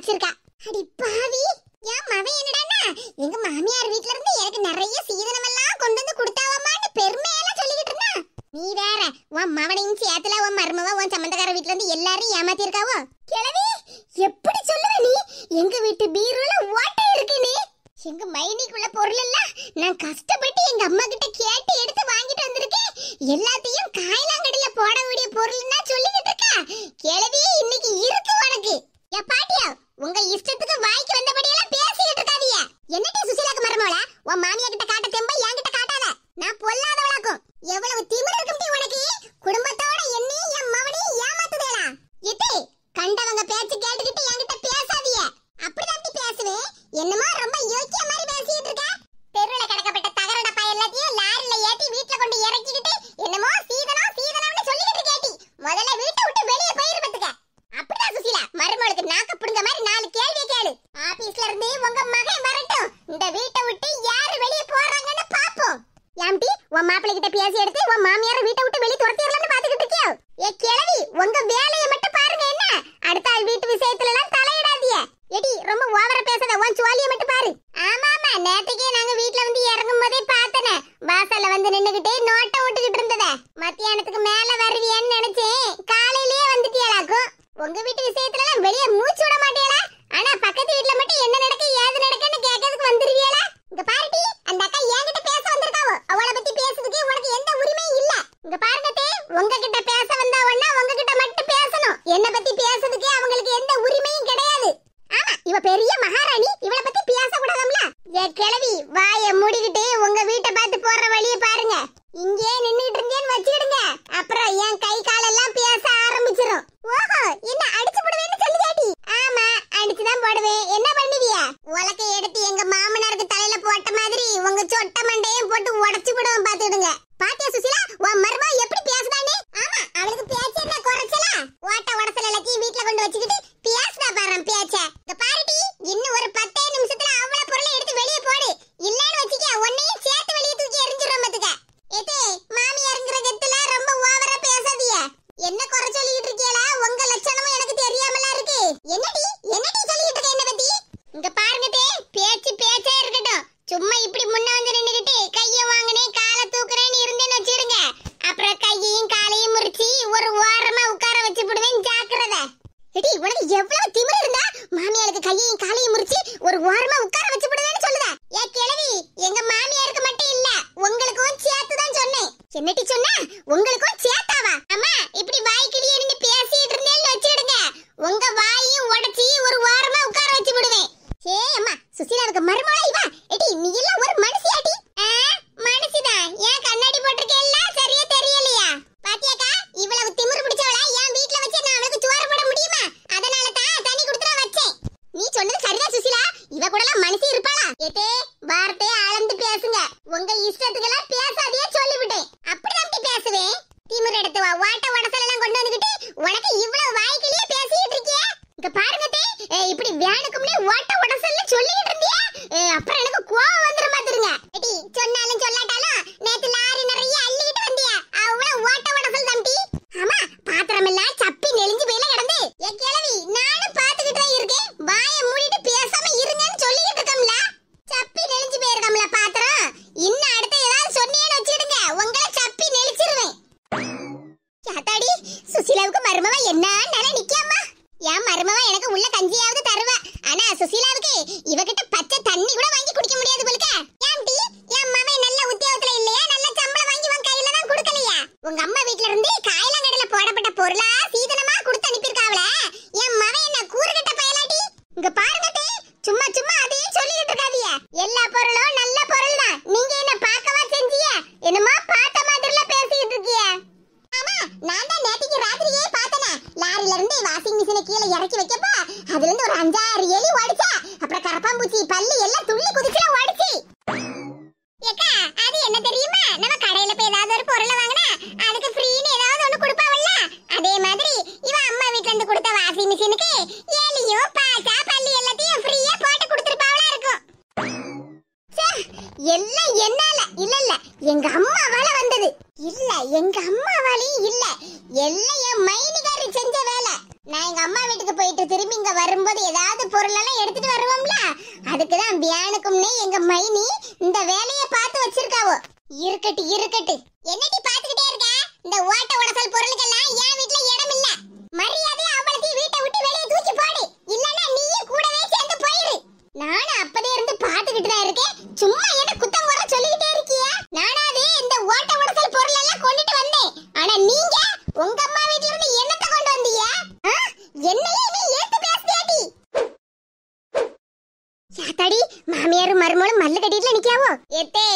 வச்சிருக்கா. அடி பாவி, என் மவன் என்னடான்னா எங்க மாமியார் வீட்ல இருந்து எனக்கு நிறைய சீதனம் எல்லாம் கொண்டு வந்து கொடுத்தாவமான்னு பெருமையெல்லாம் சொல்லிக்கிட்டு இருந்தா. நீ வேற உன் மவனையும் சேத்துல உன் மருமவ உன் சம்பந்தக்கார வீட்ல இருந்து எல்லாரும் ஏமாத்தி இருக்காவோ. கிழவி, எப்படி சொல்லுவ நீ? எங்க வீட்டு பீரோல ஓட்டை இருக்குன்னு. எங்க மைனிக்குள்ள பொருள் எல்லாம் நான் கஷ்டப்பட்டு எங்க அம்மா கிட்ட கேட்டு எடுத்து வாங்கிட்டு வந்திருக்கேன். எல்லாத்தையும் காயலாங்கடியில போட வேண்டிய பொருள்னா சொல்லிக்கிட்டு இருக்கா. கிழவி, இன்னைக்கு இருக்கு உனக்கு. ஏ பாட்டியா, உங்க இஷ்டத்துக்கு வாய்க்கு வந்தபடியெல்லாம் பேசிக்கிட்டு இருக்காதீங்க. என்னடி சுசீலாக்கு மருமவளா, உன் மாமியா கிட்ட காட்ட தெம்ப என்கிட்ட காட்டாத. நான் பொல்லாதவளாக்கும். எவ்வளவு திமிரு இருக்கும்டி உனக்கு. குடும்பத்தோட என்னையும் என் மவனையும் ஏமாத்துதேடா. எத்தே கண்டவங்க பேச்சு கேட்டுக்கிட்டு என்கிட்ட பேசாதீங்க. அப்படிதான் பேசுவேன். என்னமா ரொம்ப யோக்கிய மாதிரி பேசிட்டு இருக்க. தெருவுல கிடக்கப்பட்ட தகர டப்பா எல்லாத்தையும் லாரில ஏத்தி வீட்ல கொண்டு இறக்கிக்கிட்டு என்னமோ சீதனம்னு சொல்லிக்கிட்டு கேட்டி. முதல்ல வீட்டை விட்டு வெளியே போயிரு பத்துக்க. அப்படிதான் சுசீலா, மருமகளுக்கு நாக்க புடுங்க மாதிரி 4 கேள்வி கேளு. ஆபீஸ்ல இருந்து உங்க மகன் வரட்டும், இந்த வீட்டை விட்டு யாரு வெளியே போறாங்கன்னு பாப்போம். ஏம்டி, உன் மாப்பிள்ளை கிட்ட பேசி எடுத்து உன் மாமியார வீட்டை விட்டு வெளியே துரத்திடலாம்னு பாத்துக்கிட்டு இருக்கியோ? ஏ கிழவி, உங்க வேலையை மட்டும் பாருங்க. என்ன அடுத்த ஆள் வீட்டு விஷயத்துல எல்லாம் தலையிடாதீங்க. எடி, ரொம்ப ஓவரா பேசாத. உன் சுவாலியை மட்டும் பாரு. ஆமா, நேத்துக்கே நாங்க வீட்ல வந்து இறங்கும் போதே பார்த்தனே, வாசல்ல வந்து நின்னுகிட்டே நோட்டம் விட்டுக்கிட்டு இருந்தத. மத்தியானத்துக்கு மேல வருவியன்னு நினைச்சேன், காலையிலேயே வந்துட்டியலாக்கும். உங்க வீட்டு விஷயத்துல எல்லாம் வெளியே மூச்சு விட மாட்டியலா. ஆனா பக்கத்து வீட்ல மட்டும் என்ன நடக்கு ஏது நடக்குன்னு கேட்கறதுக்கு வந்துருவியலா. இங்க பாருடி, அந்த அக்கா என்கிட்ட பேச வந்திருக்காவோ. அவளை பத்தி பேசுறதுக்கு உனக்கு எந்த உரிமையும் இல்ல. இங்க பாருங்க தே, உங்ககிட்ட பேச வந்தாவன்னா உங்ககிட்ட மட்டும் பேசணும். என்ன பத்தி பேசுறதுக்கு அவங்களுக்கு எந்த உரிமையும் கிடையாது. ஆமா, இவ பெரிய மகாராணி, இவளை பத்தி பேச கூடாதும்ல. ஏ கிழவி, வாயை மூடிக்கிட்டு உங்க வீட்டை பார்த்து போற வழியை பாருங்க. இங்கே நின்னுட்டு இருந்தேன்னு வச்சுக்கிடுங்க, அப்புறம் என் கை காலெல்லாம் பேச ஆரம்பிச்சிரும். ஓஹோ, என்ன அடிச்சு போடுவேன்னு சொல்லுதாடி? ஆமா, அடிச்சுதான் போடுவேன். என்ன பண்ணுவியா? உலக்கை எடுத்து எங்க மாமனாருக்கு தலையில போட்ட மாதிரி உங்க சொட்ட மண்டையும் போட்டு உடைச்சு போடுவோம் பாத்துடுங்க. பாத்தியா சுசீலா, உன் மருமக எப்படி பேசுதானே? ஆமா, அவளுக்கு பேச்சு என்ன குறைச்சலா? ஓட்ட உடசல எல்லாத்தையும் வீட்ல கொண்டு வச்சுக்கிட்டு பேசுதா பாரு பேச்ச. இங்க பாருடி, இன்னும் ஒரு 10 நிமிஷத்துல அவ்வளவு பொருளை எடுத்து வெளியே போடு. இல்லன்னு வச்சுக்க, உன்னையும் சேர்த்து வெளியே தூக்கி எரிஞ்சிரும் பாத்துக்க. ஏதே மாமியாருங்கிற கெத்துல ரொம்ப ஓவரா பேசாதீங்க. என்ன குறை சொல்லிட்டு இருக்கீங்களா? உங்க லட்சணமும் எனக்கு தெரியாமல இருக்கு. என்னடி சொல்லிட்டு இருக்க என்ன பத்தி? இங்க பாருங்க தே, பேச்சா இருக்கட்டும். சும்மா இப்படி முன்ன வந்து நின்னுகிட்டு கைய வாங்குனே காலை தூக்குறேன்னு இருந்தேன்னு வச்சிடுங்க, அப்புறம் கையையும் காலையும் முறிச்சி ஒரு ஓரமா உட்கார வச்சு போடுவேன். ஜாக்கிரதை. எடி, உனக்கு எவ்வளவு திமிரு இருந்தா மாமியாருக்கு கையையும் காலையும் முறிச்சி ஒரு ஓரமா உட்கார வச்சு போடுவேன்னு சொல்லுதா? ஏ கிழவி, எங்க மாமியாருக்கு மட்டும் இல்ல, உங்களுக்கும் சேர்த்து தான் சொன்னேன். என்னடி சொன்ன? உங்களுக்கும் சேர்த்தாவா? ஆமா, இப்படி வாய்க்கிலேயே நின்னு பேசிட்டு இருந்தேன்னு வச்சிடுங்க, உங்க வாயையும் உடைச்சி ஒரு ஓரமா உட்கார வச்சு போடுவேன். ஏ அம்மா, சுசீலாவுக்கு மருமகளா இவ? எடி, நீ எல்லாம் ஒரு மனுஷியாடி? மனுஷிதான். ஏன் கண்ணாடி போட்டிருக்கேல்ல, சரியா தெரியலையா? பாத்தியாக்கா, இவ்வளவு திமிரு பிடிச்சவளா என் வீட்ல வச்சு நான் அவளுக்கு சோறு போட முடியுமா? அதனால தான் தண்ணி குடுத்துற வச்சேன். நீ சொன்னது சரிதான் சுசீலா, இவ கூடலாம் மனுஷி இருப்பாளா? ஏதே வார்த்தையை அளந்து பேசுங்க. உங்க இஷ்டத்துக்கெல்லாம் பேசாதே சொல்லிவிட்டேன். அப்படிதான் பேசுவேன். திமிரு எடுத்து வா, வாட்ட உடசல எல்லாம் கொண்டு வந்துகிட்டு உனக்கு இவ்வளவு வாய்க்கிலேயே பேசிட்டு இருக்கியே. இங்க பாருங்க தே, இப்படி வேணுக்கும்னே ஓட்ட உடசல்ல சொல்லிட்டு இருந்தியா, அப்புறம் எனக்கு கோவம் வந்துரும் பாத்துருங்க. எடி, சொன்னாலும் சொல்லாட்டாலும் நேத்து லாரி நிறைய அள்ளிட்டு வந்தியா, அவ்வளவு ஓட்ட உடசல் தம்பி. ஆமா, பாத்திரம் எல்லாம் சப்பி நெளிஞ்சு போயில கிடந்து. ஏ கிழவி, நானும் பாத்துக்கிட்டு தான் இருக்கேன். வாயை மூடிட்டு பேசாம இருங்கன்னு சொல்லிட்டு இருக்கோம்ல. சப்பி நெளிஞ்சு போயிருக்கோம்ல பாத்திரம். இன்னும் அடுத்து ஏதாவது சொன்னீங்கன்னு வச்சிடுங்க, உங்களை சப்பி நெளிச்சிருவேன். யாத்தாடி, சுசீலாவுக்கு மருமவ என்ன நிலை நிக்காமா? என் மருமவ எனக்கு உள்ள கஞ்சியாவது தருவ. ஆனா சுசீலாவுக்கு இவகிட்ட பச்சை தண்ணி கூட வாங்கி குடிக்க முடியாது போலுக்க. ஏன்டி, என் மவன் நல்ல உத்தியோகத்துல இல்லையா? நல்ல சம்பளம் வாங்கி உன் கையில தான் கொடுக்கலையா? உங்க அம்மா வீட்ல இருந்து காயலாங்கடையில போடப்பட்ட பொருளா சீதனமா கொடுத்து அனுப்பியிருக்காவல. என் மவன் என்ன கூறுகட்ட பயலாடி? இங்க பாருங்க தே, சும்மா அதையே சொல்லிட்டு இருக்காதீங்க. எல்லா பொருளும் நல்ல பொருள் தான். நீங்க என்ன பார்க்கவா செஞ்சீங்க? என்னமா பார்த்த மாதிரில பேசிட்டு இருக்கீங்க. ஆமா, நான் தான் நேத்திக்கு ராத்திரியே பார்த்தனே, லாரில இருந்து வாஷிங் மிஷினை கீழே இறக்கி வைக்கப்ப அதுல இருந்து ஒரு 5-6 எலி ஓடிச்சா, அப்புறம் கரப்பாம்பூச்சி பல்லு எல்லாம் துள்ளி குதிச்சுல ஓடிச்சு. ஏக்கா, அது என்ன தெரியுமா? நம்ம கடையில போய் ஏதாவது ஒரு பொருளை வாங்கினா அதுக்கு ஃப்ரீன்னு ஏதாவது ஒண்ணு கொடுப்பாவல்ல, அதே மாதிரி இவ அம்மா வீட்ல இருந்து கொடுத்த வாஷிங் மிஷினுக்கு எலியும் பாசா பல்லு எல்லாத்தையும் ஃப்ரீயா போட்டு கொடுத்துருப்பாவளா இருக்கும். எல்லாம் என்னால இல்ல, எங்க அம்மாவால வந்தது. இல்ல, எங்க அம்மாவாலையும் இல்ல, எல்லாம் என் மைனிகாரி செஞ்ச வேலை. நான் எங்க அம்மா வீட்டுக்கு போயிட்டு திரும்பி இங்க வரும்போது ஏதாவது பொருள் எல்லாம் எடுத்துட்டு வருவோம்ல, அதுக்குதான் வியானுக்கும்னே எங்க மைனி இந்த வேலையை பார்த்து வச்சிருக்காவோ. இருக்கட்டு இருக்கட்டு, என்னடி பாத்துக்கிட்டே இருக்க? இந்த ஓட்ட உடசல் பொருளுக்கெல்லாம் என் வீட்ல இடம் இல்ல. மரியாதை அவளுக்கு வீட்டை விட்டு வெளியே தூக்கி போடு, இல்லன்னா நீயும் கூடவே சேர்ந்து போயிரு. நானும் அப்பதே இருந்து பாத்துக்கிட்டு தான் இருக்கேன், சும்மா என்ன குத்தம் குறை சொல்லிக்கிட்டே இருக்கியா? நானாவே இந்த ஓட்ட உடசல் பொருள் எல்லாம் கொண்டுட்டு வந்தேன், ஆனா நீங்க உங்க அம்மா வீட்ல இருந்து என்னத்தை கொண்டு வந்தீங்க? என்னையே நீ ஏத்து பேசுறியாடி? சாத்தாடி, மாமியாரும் மருமகளும் மல்லு கட்டிட்டுல நிக்காவோ. ஏத்தே,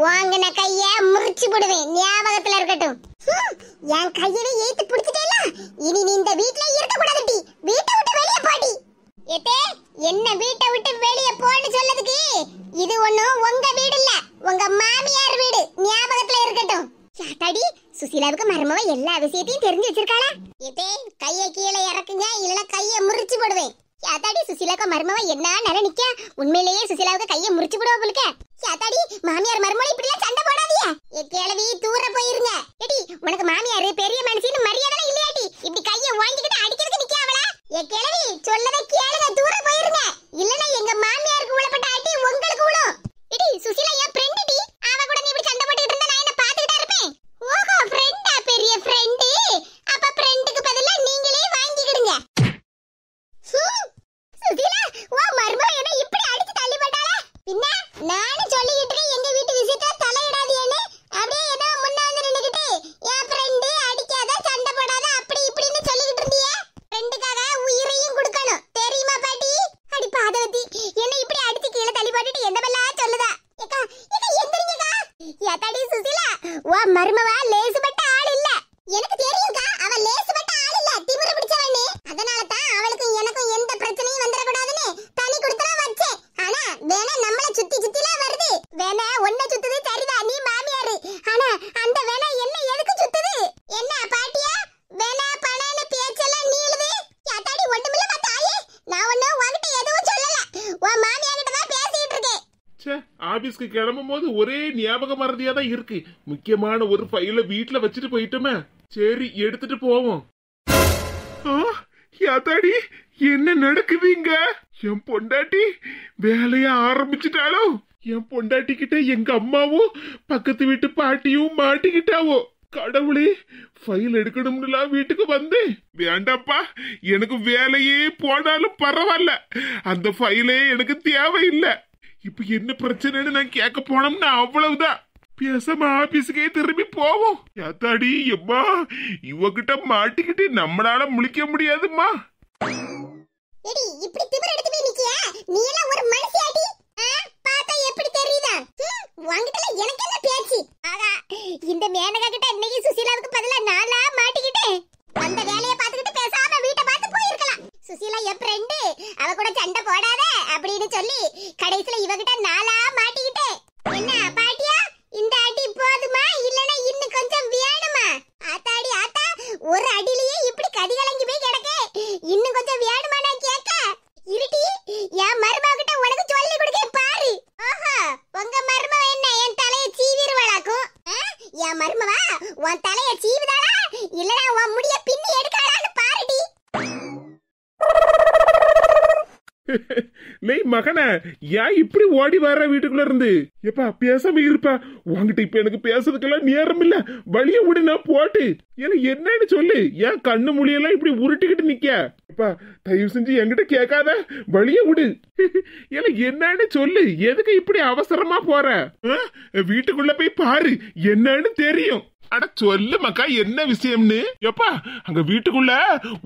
வாங்கின கைய முறிச்சு போடுவேன், ஞாபகத்துல இருக்கட்டும். என் கையவே ஏத்து பிடிச்சிட்டேல, இனி நீ இந்த வீட்ல இருக்க கூடாதுடி, வீட்டை விட்டு வெளியே போடி. ஏத்தே, என்ன வீட்டை விட்டு வெளியே போன்னு சொல்லதுக்கு இது ஒண்ணும் உங்க வீடு இல்ல, உங்க மாமியார் வீடு, ஞாபகத்துல இருக்கட்டும். சாத்தாடி, சுசீலாவுக்கு மருமவ எல்லா விஷயத்தையும் தெரிஞ்சு வச்சிருக்காளா? ஏத்தே, கைய கீழே இறக்குங்க, இல்லனா கைய முறிச்சு போடுவேன். சாத்தாடி, சுசீலாவுக்கு மருமவ என்ன நிலை நிக்க, உண்மையிலேயே சுசீலாவுக்கு கைய முறிச்சு போடுவா போலுக்க. சாத்தாடி, மாமியார் மருமவ இப்படி எல்லாம் சண்டை போடாதீங்க. ஏ கிழவி, தூர போயிருங்க. ஏடி, உனக்கு மாமியார் பெரிய மனுஷின்னு மரியாதை இல்லையாடி? இப்படி கைய வாங்கிக்கிட்டு அடிக்கிறதுக்கு நிக்காவளா? ஏ கிழவி, சொல்லதை கேளுங்க, தூர போயிருங்க, இல்லனா எங்க மாமியாருக்கு உளப்பட்ட அடி உங்களுக்கு உளும். ஏடி, சுசீலா என் ஃப்ரெண்ட் டி, அவ கூட நீ இப்படி சண்டை போட்டுக்கிட்டு இருந்தா நான் என்ன பாத்துக்கிட்டா இருப்பேன்? ஓஹோ, ஃப்ரெண்டா? பெரிய ஃப்ரெண்ட். அப்ப ஃப்ரெண்டுக்கு பதிலா நீங்களே வாங்கிக்கிடுங்க. சுசீலா, வா, மருமவ என்ன இப்படி அடிச்சு தள்ளி போட்டாளா? பின்ன நானும் சொல்லிக்கிட்டு இருக்கேன், எங்க வீட்டு விஷயத்தை தலையிடாதீன்னு. அப்படியே ஏதோ முன்ன வந்து நின்னுக்கிட்டு என் ஃப்ரெண்டு அடிக்காத, சண்டை போடாத, அப்படி இப்படின்னு சொல்லிக்கிட்டு இருந்தியே. ஃப்ரெண்டுக்காக உயிரையும் கொடுக்கணும், தெரியுமா பாட்டி? அடி பாதவதி, என்ன இப்படி அடிச்சு கீழே தள்ளி போட்டுட்டு எந்த பெல்லா சொல்லுதா? ஏக்கா, ஏக்கா எந்திரிங்கக்கா. ஏத்தாடி சுசீலா, வா, மருமவ லேசுபட்ட ஆள் இல்ல. எனக்கு தெரியும்க்கா, அவ லேசுபட்ட ஆள் இல்ல, திமிரு பிடிச்சவனே. அதனால தான் அவளுக்கும் எனக்கும் எந்த பிரச்சனையும் வந்துட கூடாதுன்னு தனி கொடுத்தா வச்சேன். ஆனா வேணா நம்மள சுத்தி சுத்திலாம் வருது. வேணா ஒன்ன சுத்துது சரிதான், நீ மாமியாரு. ஆனா அந்த வேணா என்ன எதுக்கு சுத்துது? என்ன பாட்டியா? வேணா பணம்னு பேச்செல்லாம் நீளுது. யாத்தாடி, ஒண்ணுமில்ல தாயே, நான் ஒண்ணு உன்கிட்ட எதுவும் சொல்லல, உன் மாமியார்கிட்ட தான் பேசிட்டு இருக்கேன். ஆபீஸ்க்கு கிளம்பும் போது ஒரே ஞாபக மறதியா தான் இருக்கு. முக்கியமான ஒரு ஃபைல வீட்டுல வச்சுட்டு போயிட்டோமே, சரி எடுத்துட்டு போவோம். யாத்தாடி, என்ன நடக்குதுங்க? என் பொண்டாட்டி வேலைய ஆரம்பிச்சுட்டாலோ? என் பொண்டாட்டி கிட்ட எங்க அம்மாவும் பக்கத்து வீட்டு பாட்டியும் மாட்டிக்கிட்டாவோ? கடவுளே, ஃபைல் எடுக்கணும்னுலாம் வீட்டுக்கு வந்தேன். வேண்டாப்பா, எனக்கு வேலையே போனாலும் பரவாயில்ல, அந்த ஃபைலே எனக்கு தேவையில்லை. இப்ப என்ன பிரச்சனைன்னு நான் கேட்க போனோம்னா அவ்வளவுதான். பேசாம ஆபீஸுக்கே திரும்பி போவோம். யாத்தாடி, எம்மா, இவகிட்ட மாட்டிக்கிட்டு நம்மளால முழிக்க முடியாதுமா. எடி, இப்படி திமிர எடுத்து போய் நிக்கியா? நீ எல்லாம் ஒரு மனுஷியாடி? பார்த்தா எப்படி தெரியுதா? வாங்கிட்டல எனக்கு என்ன பேச்சு? ஆகா, இந்த மேனகா கிட்ட இன்னைக்கு சுசீலாவுக்கு பதிலா நாளா மாட்டிக்கிட்டேன். அந்த வேலையை பார்த்துக்கிட்டு பேசாம வீட்டை பார்த்து போயிருக்கலாம். சுசீலா என் ஃப்ரெண்டு, அவ கூட சண்டை போடாத அப்படின்னு சொல்லி கடைசியில இவகிட்ட நாளா மாட்டிக்கிட்டேன். என்ன பாட்டியா, இந்த அடி போதுமா இல்லனா இன்னும் கொஞ்சம் வேணுமா? ஆத்தாடி ஆத்தா, ஒரு அடியிலேயே இப்படி கதி கலங்கி போய் கிடக்கே, இன்னும் கொஞ்சம் வேணுமா நான் கேட்க? இருட்டி, என் மருமக கிட்ட உனக்கு சொல்லி கொடுக்க பாரு. ஓஹோ, உங்க மருமக என்ன என் தலையை சீவிடுவாளாக்கும்? என் மருமவ உன் தலையை சீவுதாளா இல்லனா உன் முடிய பின்னி எடுக்கலான்னு பாருடி. லே மகனே, ஏன் இப்படி ஓடி வர வீட்டுக்குள்ள இருந்து? எப்பா பேசாம இருப்பா, உங்ககிட்ட இப்ப எனக்கு பேசுறதுக்கெல்லாம் நேரம் இல்ல, வழிய விடு, நான் போட்டு எனக்கு என்னன்னு சொல்லு. ஏன் கண்ணு மொழியெல்லாம் இப்படி உருட்டிக்கிட்டு நிக்க? எப்பா தயவு செஞ்சு என்கிட்ட கேட்காத, வழிய விடு. எனக்கு என்னன்னு சொல்லு, எதுக்கு இப்படி அவசரமா போற? வீட்டுக்குள்ள போய் பாரு, என்னன்னு தெரியும். அட சொல்லு மக்கா, என்ன விஷயம்னு? எப்பா அங்க வீட்டுக்குள்ள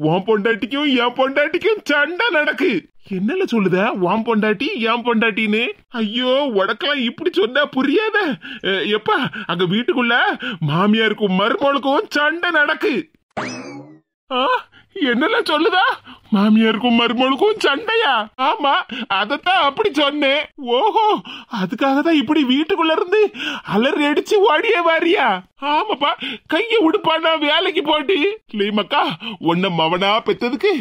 உன் பொண்டாட்டிக்கும் என் பொண்டாட்டிக்கும் சண்டை நடக்கு. என்னல சொல்லுத, உன் பொண்டாட்டி என் பொண்டாட்டின்னு? ஐயோ, உனக்கெல்லாம் இப்படி சொன்னா புரியாத. எப்பா அங்க வீட்டுக்குள்ள மாமியாருக்கும் மருமகளுக்கும் சண்டை நடக்கு. என்னெல்லாம் சொல்லுதா? மாமியாருக்கும் மருமகளுக்கும் சண்டையா? ஆமா, அதத்தான் அப்படி சொன்னேன். ஓஹோ, அதுக்காக தான் இப்படி வீட்டுக்குள்ள இருந்து அலறி அடிச்சு ஓடியே வாரியா? ஆமாப்பா, கைய உடுப்பா, நான் வேலைக்கு போட்டி. இல்லையம்மாக்கா, உன்னை மவனா பெத்ததுக்கு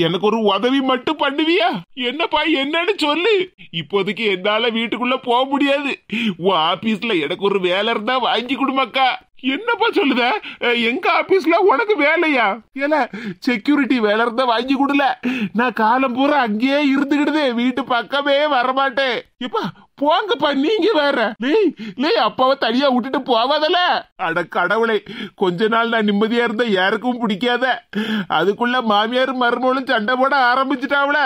எனக்கு ஒரு உதவி மட்டும் பண்ணுவியா? என்னப்பா என்னன்னு சொல்லு. இப்போதைக்கு என்னால வீட்டுக்குள்ள போக முடியாது. உன் ஆபீஸ்ல எனக்கு ஒரு வேலை இருந்தா வாங்கி கொடுமாக்கா. என்னப்பா சொல்லுத? எங்க ஆபீஸ்ல உனக்கு வேலையா? ஏல செக்யூரிட்டி வேலை இருந்தா வாங்கி கொடுல. நான் காலம் பூரா அங்கேயே இருந்துகிடுதே, வீட்டு பக்கமே வரமாட்டேன். இப்பா போங்கப்பா, நீங்க வேற. அப்பாவை தனியா விட்டுட்டு போவாதல. அட கடவுளே, கொஞ்ச நாள் நான் நிம்மதியா இருந்த யாருக்கும் பிடிக்காத. அதுக்குள்ள மாமியார் மருமகளும் சண்டை போட ஆரம்பிச்சுட்டாவல.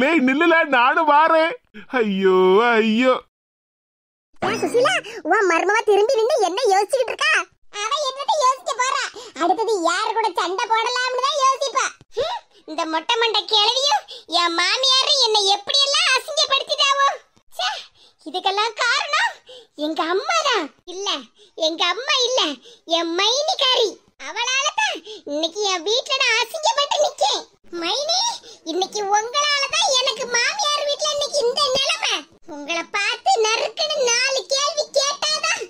நில்லுல, நானும் வாரேன். ஐயோ ஐயோ. சுசிலா, உன் மருமவ திரும்பி நின்னு என்ன யோசிச்சுக்கிட்டு இருக்கா? அவ என்னட்ட யோசிக்க போறா. அடுத்தது யார் கூட சண்டை போடலாம்னு தான் யோசிப்பா. இந்த மொட்டை மண்டை கிழவியும் என் மாமியாரும் என்ன எப்படி எல்லாம் அசிங்கப்படுத்திட்டாவோ. இதுக்கெல்லாம் காரணம் எங்க அம்மா தான். இல்ல, எங்க அம்மா இல்ல, என் மைனிகாரி. அவளால தான் இன்னைக்கு என் வீட்ல நான் அசிங்கப்பட்டு நிக்கேன். மைனி, இன்னைக்கு உங்களால தான் எனக்கு மாமியார் வீட்ல இன்னைக்கு இந்த நிலைமை. உங்களை பார்த்து நறுக்குன்னு 4 கேள்வி கேட்டாதான்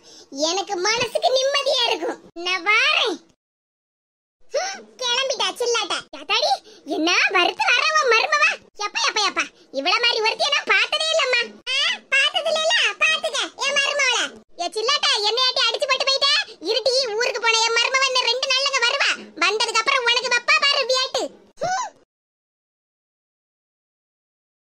எனக்கு மனசுக்கு நிம்மதியா இருக்கும். நான் வாரேன். கிளம்பிட்டா சில்லாட்டா. யாத்தாடி, என்ன வருத்து வரவ மருமவா. எப்பா இவ்வளவு மாதிரி ஒருத்திய நான் பார்த்ததே இல்லம்மா. பார்த்தது இல்ல, பாத்துக்க என் மருமவள. ஏ சில்லாட்டா, என்ன